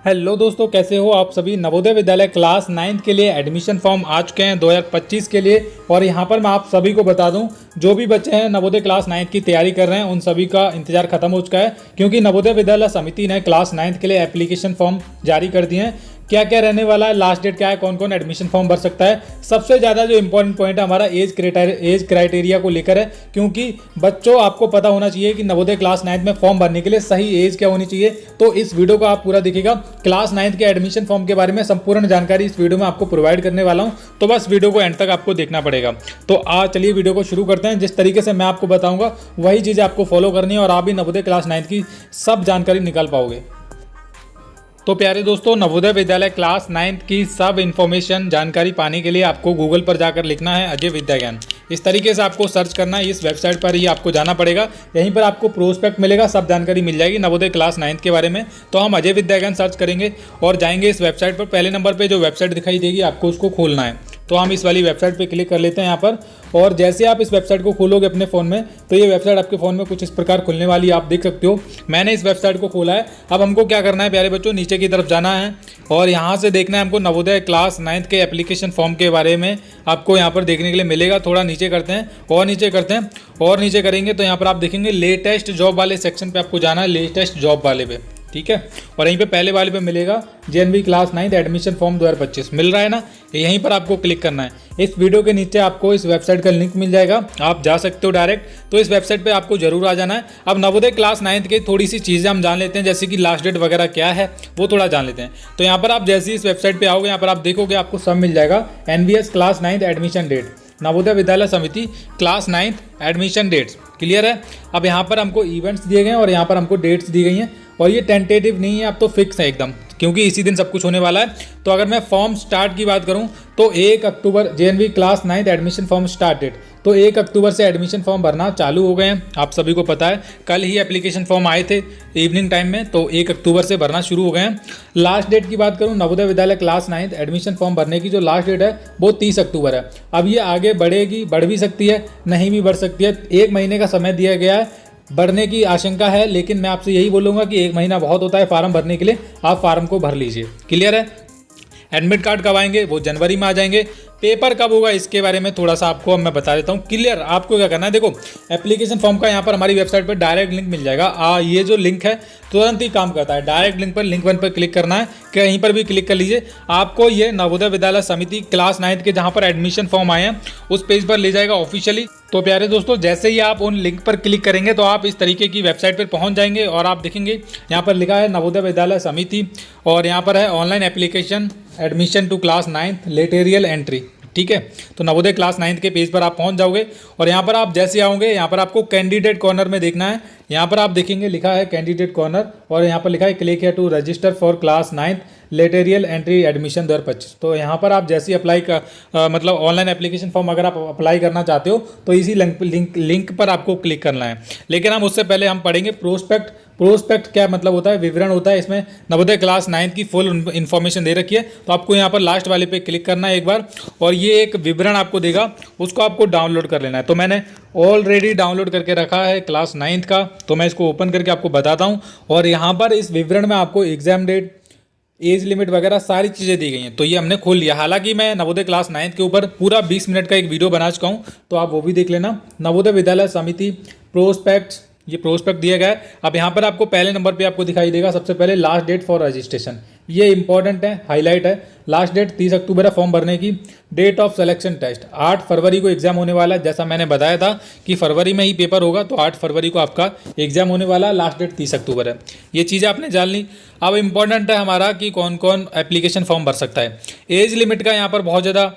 Hello दोस्तों, कैसे हो आप सभी। नवोदय विद्यालय क्लास 9 के लिए एडमिशन फॉर्म आ चुके हैं 2025 के लिए। और यहाँ पर मैं आप सभी को बता दूं, जो भी बच्चे हैं नवोदय क्लास 9 की तैयारी कर रहे हैं उन सभी का इंतजार खत्म हो चुका है, क्योंकि नवोदय विद्यालय समिति ने क्लास 9 के लिए एप्लीकेशन फॉर्म जारी कर दिए हैं। क्या क्या रहने वाला है, लास्ट डेट क्या है, कौन कौन एडमिशन फॉर्म भर सकता है। सबसे ज़्यादा जो इंपॉर्टेंट पॉइंट है हमारा एज क्राइटेरिया को लेकर है, क्योंकि बच्चों आपको पता होना चाहिए कि नवोदय क्लास 9 में फॉर्म भरने के लिए सही एज क्या होनी चाहिए। तो इस वीडियो को आप पूरा देखिएगा। क्लास 9 के एडमिशन फॉर्म के बारे में संपूर्ण जानकारी इस वीडियो में आपको प्रोवाइड करने वाला हूं, तो बस वीडियो को एंड तक आपको देखना पड़ेगा। तो चलिए वीडियो को शुरू करते हैं। जिस तरीके से मैं आपको बताऊंगा वही चीज़ें आपको फॉलो करनी है और आप भी नवोदय क्लास 9 की सब जानकारी निकाल पाओगे। तो प्यारे दोस्तों, नवोदय विद्यालय क्लास 9 की सब इन्फॉर्मेशन जानकारी पाने के लिए आपको गूगल पर जाकर लिखना है अजय विद्या ज्ञान। इस तरीके से आपको सर्च करना है, इस वेबसाइट पर ही आपको जाना पड़ेगा। यहीं पर आपको प्रोस्पेक्ट मिलेगा, सब जानकारी मिल जाएगी नवोदय क्लास 9 के बारे में। तो हम अजय विद्या ज्ञान सर्च करेंगे और जाएंगे इस वेबसाइट पर। पहले नंबर पर जो वेबसाइट दिखाई देगी आपको उसको खोलना है। तो हम इस वाली वेबसाइट पे क्लिक कर लेते हैं यहाँ पर। और जैसे आप इस वेबसाइट को खोलोगे अपने फ़ोन में, तो ये वेबसाइट आपके फ़ोन में कुछ इस प्रकार खुलने वाली आप देख सकते हो। मैंने इस वेबसाइट को खोला है। अब हमको क्या करना है प्यारे बच्चों, नीचे की तरफ जाना है और यहाँ से देखना है हमको नवोदय क्लास 9 के एप्लीकेशन फॉर्म के बारे में आपको यहाँ पर देखने के लिए मिलेगा। थोड़ा नीचे करते हैं और नीचे करते हैं और नीचे करेंगे तो यहाँ पर आप देखेंगे लेटेस्ट जॉब वाले सेक्शन पे आपको जाना है, लेटेस्ट जॉब वाले पे, ठीक है। और यहीं पे पहले वाले पे मिलेगा जेएनवी क्लास 9 एडमिशन फॉर्म 2025 मिल रहा है ना, यहीं पर आपको क्लिक करना है। इस वीडियो के नीचे आपको इस वेबसाइट का लिंक मिल जाएगा, आप जा सकते हो डायरेक्ट। तो इस वेबसाइट पे आपको जरूर आ जाना है। अब नवोदय क्लास 9 के थोड़ी सी चीज़ें हम जान लेते हैं, जैसे कि लास्ट डेट वगैरह क्या है वो थोड़ा जान लेते हैं। तो यहाँ पर आप जैसे ही इस वेबसाइट पर आओगे, यहाँ पर आप देखोगे आपको सब मिल जाएगा। NVS class 9 admission date, Navodaya Vidyalaya Samiti class 9 admission dates, clear है। अब यहाँ पर हमको इवेंट्स दिए गए हैं और यहाँ पर हमको डेट्स दी गई हैं। और ये टेंटेटिव नहीं है, अब तो फिक्स है एकदम, क्योंकि इसी दिन सब कुछ होने वाला है। तो अगर मैं फॉर्म स्टार्ट की बात करूं तो 1 अक्टूबर JNV class 9 admission form start date, तो 1 अक्टूबर से एडमिशन फॉर्म भरना चालू हो गए हैं। आप सभी को पता है, कल ही एप्लीकेशन फॉर्म आए थे इवनिंग टाइम में, तो 1 अक्टूबर से भरना शुरू हो गए हैं। लास्ट डेट की बात करूं, Navodaya Vidyalaya class 9 admission form भरने की जो लास्ट डेट है वो 30 अक्टूबर है। अब ये आगे बढ़ेगी, बढ़ भी सकती है, नहीं भी बढ़ सकती है। 1 महीने का समय दिया गया है, बढ़ने की आशंका है, लेकिन मैं आपसे यही बोलूँगा कि 1 महीना बहुत होता है फॉर्म भरने के लिए। आप फॉर्म को भर लीजिए, क्लियर है। एडमिट कार्ड कब आएंगे, वो जनवरी में आ जाएंगे। पेपर कब होगा इसके बारे में थोड़ा सा आपको मैं बता देता हूँ, क्लियर। आपको क्या करना है, देखो एप्लीकेशन फॉर्म का यहाँ पर हमारी वेबसाइट पर डायरेक्ट लिंक मिल जाएगा। ये जो लिंक है तुरंत ही काम करता है। डायरेक्ट लिंक पर, लिंक 1 पर क्लिक करना है, कहीं पर भी क्लिक कर लीजिए। आपको ये नवोदय विद्यालय समिति क्लास 9 के जहाँ पर एडमिशन फॉर्म आए हैं उस पेज पर ले जाएगा ऑफिशियली। तो प्यारे दोस्तों, जैसे ही आप उन लिंक पर क्लिक करेंगे तो आप इस तरीके की वेबसाइट पर पहुँच जाएंगे और आप देखेंगे यहाँ पर लिखा है नवोदय विद्यालय समिति और यहाँ पर है online application admission to class 9 lateral entry, ठीक है। तो नवोदय क्लास 9 के पेज पर आप पहुंच जाओगे और यहाँ पर आप जैसे आओगे, यहाँ पर आपको कैंडिडेट कॉर्नर में देखना है। यहाँ पर आप देखेंगे लिखा है कैंडिडेट कॉर्नर और यहाँ पर लिखा है क्लिक है to register for class 9 lateral entry admission 2025। तो यहाँ पर आप जैसे अप्लाई मतलब ऑनलाइन एप्लीकेशन फॉर्म अगर आप अप्लाई करना चाहते हो तो इसी लिंक पर आपको क्लिक करना है। लेकिन हम उससे पहले हम पढ़ेंगे प्रोस्पेक्ट। प्रोस्पेक्ट क्या मतलब होता है, विवरण होता है। इसमें नवोदय क्लास 9 की फुल इन्फॉर्मेशन दे रखी है। तो आपको यहाँ पर लास्ट वाले पे क्लिक करना है एक बार और ये एक विवरण आपको देगा, उसको आपको डाउनलोड कर लेना है। तो मैंने ऑलरेडी डाउनलोड करके रखा है क्लास 9 का, तो मैं इसको ओपन करके आपको बताता हूँ। और यहाँ पर इस विवरण में आपको एग्जाम डेट, एज लिमिट वगैरह सारी चीज़ें दी गई हैं। तो ये हमने खोल लिया। हालांकि मैं नवोदय क्लास 9 के ऊपर पूरा 20 मिनट का एक वीडियो बना चुका हूँ, तो आप वो भी देख लेना। नवोदय विद्यालय समिति प्रोस्पेक्ट, ये प्रोस्पेक्ट दिया गया है। अब यहाँ पर आपको पहले नंबर पे आपको दिखाई देगा सबसे पहले लास्ट डेट फॉर रजिस्ट्रेशन, ये इंपॉर्टेंट है, हाईलाइट है। लास्ट डेट 30 अक्टूबर है फॉर्म भरने की। डेट ऑफ सिलेक्शन टेस्ट 8 फरवरी को एग्जाम होने वाला है। जैसा मैंने बताया था कि फरवरी में ही पेपर होगा, तो 8 फरवरी को आपका एग्जाम होने वाला है। लास्ट डेट 30 अक्टूबर है। ये चीज़ें आपने जान ली। अब इंपॉर्टेंट है हमारा कि कौन कौन एप्लीकेशन फॉर्म भर सकता है। एज लिमिट का यहाँ पर बहुत ज़्यादा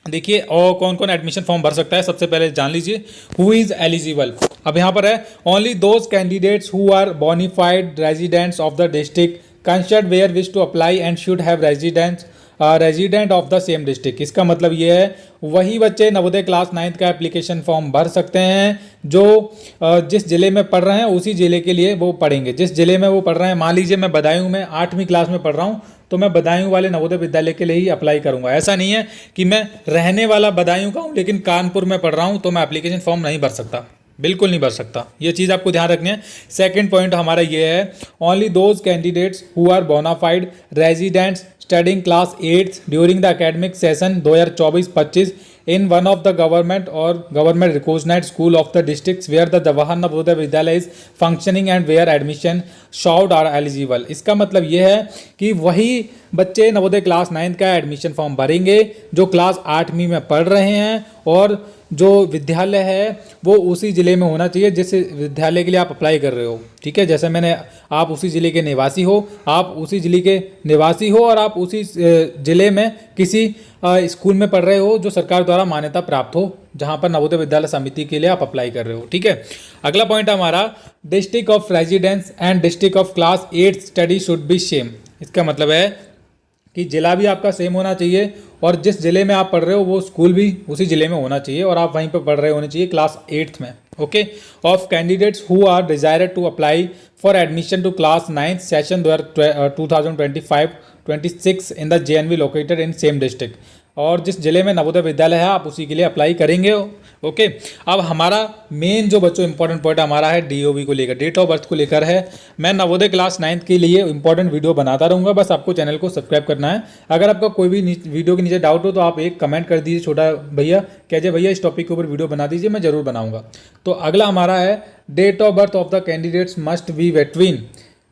देखिए, और कौन कौन एडमिशन फॉर्म भर सकता है सबसे पहले जान लीजिए। हु इज़ एलिजिबल, अब यहाँ पर है only those candidates who are bonafide residents of the district concerned where wish to apply and should have resident of the same district. इसका मतलब ये है वही बच्चे नवोदय क्लास 9 का एप्लीकेशन फॉर्म भर सकते हैं जो जिस जिले में पढ़ रहे हैं उसी जिले के लिए वो पढ़ेंगे। जिस जिले में वो पढ़ रहे हैं, मान लीजिए मैं बदायूं में 8वीं क्लास में पढ़ रहा हूँ, तो मैं बदायूं वाले नवोदय विद्यालय के लिए ही अप्लाई करूंगा। ऐसा नहीं है कि मैं रहने वाला बदायूं का हूँ लेकिन कानपुर में पढ़ रहा हूँ तो मैं एप्लीकेशन फॉर्म नहीं भर सकता। बिल्कुल नहीं भर सकता, ये चीज़ आपको ध्यान रखनी है। सेकंड पॉइंट हमारा ये है, only those candidates who are bonafide residents studying class 8 during the academic session 2024-25 in one of the government or government recognized school of the districts where the Jawahar Navodaya Vidyalaya is functioning and where admission short are eligible। इसका मतलब ये है कि वही बच्चे Navodaya class 9 का admission form भरेंगे जो क्लास 8वीं में पढ़ रहे हैं, और जो विद्यालय है वो उसी ज़िले में होना चाहिए जिस विद्यालय के लिए आप अप्लाई कर रहे हो। ठीक है, जैसे मैंने, आप उसी ज़िले के निवासी हो, आप उसी ज़िले के निवासी हो और आप उसी ज़िले में किसी स्कूल में पढ़ रहे हो जो सरकार द्वारा मान्यता प्राप्त हो, जहां पर नवोदय विद्यालय समिति के लिए आप अप्लाई कर रहे हो। ठीक है, अगला पॉइंट हमारा, district of residence and district of class 8 study should be same. इसका मतलब है कि जिला भी आपका सेम होना चाहिए और जिस जिले में आप पढ़ रहे हो वो स्कूल भी उसी जिले में होना चाहिए और आप वहीं पर पढ़ रहे होने चाहिए क्लास 8 में। Okay, of candidates who are desired to apply for admission to class 9 session 2025-26 in the JNV located in same district. और जिस जिले में नवोदय विद्यालय है आप उसी के लिए अप्लाई करेंगे। ओके, अब हमारा मेन जो बच्चों इंपॉर्टेंट पॉइंट हमारा है DOB को लेकर, डेट ऑफ बर्थ को लेकर है। मैं नवोदय क्लास 9 के लिए इंपॉर्टेंट वीडियो बनाता रहूँगा, बस आपको चैनल को सब्सक्राइब करना है। अगर आपका कोई भी वीडियो के नीचे डाउट हो तो आप एक कमेंट कर दीजिए, छोटा भैया कहिए भैया इस टॉपिक के ऊपर वीडियो बना दीजिए, मैं जरूर बनाऊँगा। तो अगला हमारा है, date of birth of the candidates must be between,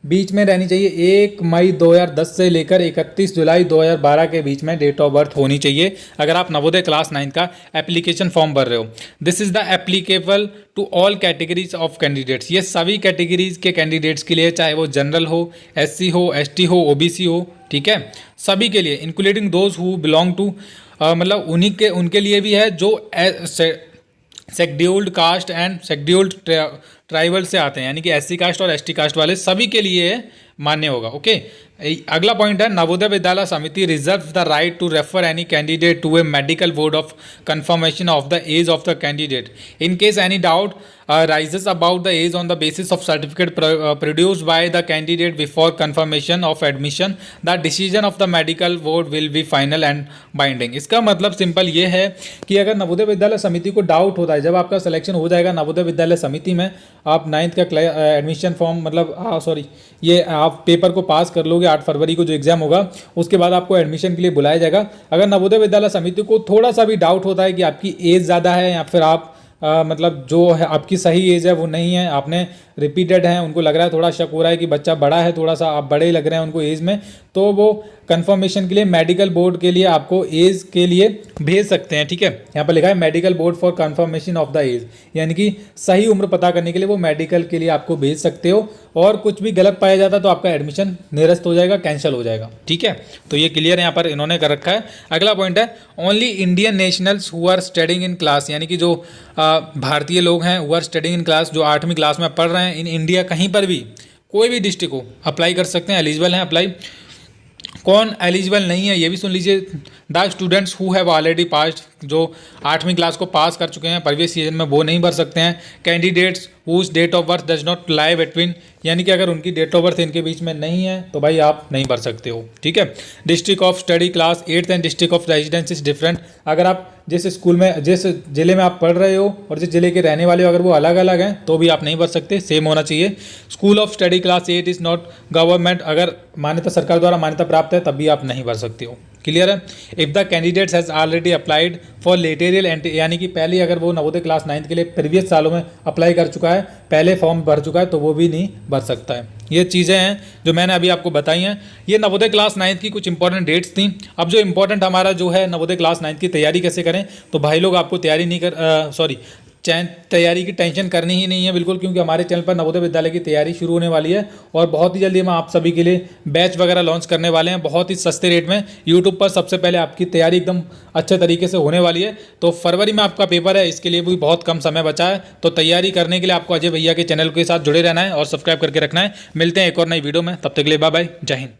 बीच में रहनी चाहिए 1 मई 2010 से लेकर 31 जुलाई 2012 के बीच में डेट ऑफ बर्थ होनी चाहिए अगर आप नवोदय क्लास 9 का एप्लीकेशन फॉर्म भर रहे हो। This is the applicable to all categories of candidates. ये सभी कैटेगरीज के कैंडिडेट्स के लिए, चाहे वो जनरल हो, SC हो, ST हो, OBC हो, ठीक है, सभी के लिए, including those who belong to, मतलब उनके लिए भी है जो scheduled caste and scheduled tribal से आते हैं, यानी कि SC कास्ट और ST कास्ट वाले सभी के लिए मान्य होगा। ओके, अगला पॉइंट है, Navodaya Vidyalaya Samiti reserve the right to refer any candidate to a medical board of confirmation of the age of the candidate in case any doubt rises about the age on the basis of certificate produced by the candidate before confirmation of admission, the decision of the medical board will be final and binding। इसका मतलब simple ये है कि अगर नवोदय विद्यालय समिति को doubt होता है, जब आपका सिलेक्शन हो जाएगा नवोदय विद्यालय समिति में, आप 9th का एडमिशन फॉर्म, मतलब ये आप पेपर को पास कर लोगे, 8 फरवरी को जो एग्जाम होगा उसके बाद आपको एडमिशन के लिए बुलाया जाएगा। अगर नवोदय विद्यालय समिति को थोड़ा सा भी डाउट होता है कि आपकी एज ज़्यादा है या फिर आप मतलब जो है आपकी सही एज है वो नहीं है, आपने रिपीटेड हैं, उनको लग रहा है, थोड़ा शक हो रहा है कि बच्चा बड़ा है, थोड़ा सा आप बड़े लग रहे हैं उनको एज में, तो वो कंफर्मेशन के लिए मेडिकल बोर्ड के लिए आपको एज के लिए भेज सकते हैं। ठीक है, यहाँ पर लिखा है medical board for confirmation of the age, यानी कि सही उम्र पता करने के लिए वो मेडिकल के लिए आपको भेज सकते हो, और कुछ भी गलत पाया जाता है तो आपका एडमिशन निरस्त हो जाएगा, कैंसिल हो जाएगा। ठीक है, तो ये क्लियर यहाँ पर इन्होंने कर रखा है। अगला पॉइंट है, only Indian nationals who are studying in class, यानी कि जो भारतीय लोग हैं who are studying in class, जो 8वीं क्लास में पढ़ रहे हैं इन इंडिया, कहीं पर भी कोई भी डिस्ट्रिक्ट हो अप्लाई कर सकते हैं, एलिजिबल हैं अप्लाई। कौन एलिजिबल नहीं है ये भी सुन लीजिए, the students who have already passed, जो 8वीं क्लास को पास कर चुके हैं प्रीवियस सीजन में, वो नहीं भर सकते हैं। Candidates whose date of birth does not lie between, यानी कि अगर उनकी डेट ऑफ बर्थ इनके बीच में नहीं है तो भाई आप नहीं भर सकते हो। ठीक है, district of study class 8 and district of residence is different. अगर आप जिस स्कूल में, जिस जिले में आप पढ़ रहे हो और जिस जिले के रहने वाले हो, अगर वो अलग अलग हैं तो भी आप नहीं भर सकते, सेम होना चाहिए। School of study class 8 is not government, अगर मान्यता सरकार द्वारा मान्यता प्राप्त है तब भी आप नहीं भर सकते हो। क्लियर है। If the candidates has already applied for lateral entry, यानी कि पहले अगर वो नवोदय क्लास 9 के लिए प्रीवियस सालों में अप्लाई कर चुका है, पहले फॉर्म भर चुका है, तो वो भी नहीं भर सकता है। ये चीज़ें हैं जो मैंने अभी आपको बताई हैं। ये नवोदय क्लास 9 की कुछ इंपॉर्टेंट डेट्स थी। अब जो इंपॉर्टेंट हमारा जो है नवोदय क्लास 9 की तैयारी कैसे करें, तो भाई लोग आपको तैयारी नहीं कर तैयारी की टेंशन करनी ही नहीं है बिल्कुल, क्योंकि हमारे चैनल पर नवोदय विद्यालय की तैयारी शुरू होने वाली है और बहुत ही जल्दी हम आप सभी के लिए बैच वगैरह लॉन्च करने वाले हैं बहुत ही सस्ते रेट में। यूट्यूब पर सबसे पहले आपकी तैयारी एकदम अच्छे तरीके से होने वाली है। तो फरवरी में आपका पेपर है, इसके लिए भी बहुत कम समय बचा है। तो तैयारी करने के लिए आपको अजय भैया के चैनल के साथ जुड़े रहना है और सब्सक्राइब करके रखना है। मिलते हैं एक और नई वीडियो में, तब तक के लिए बाय बाय, जय हिंद।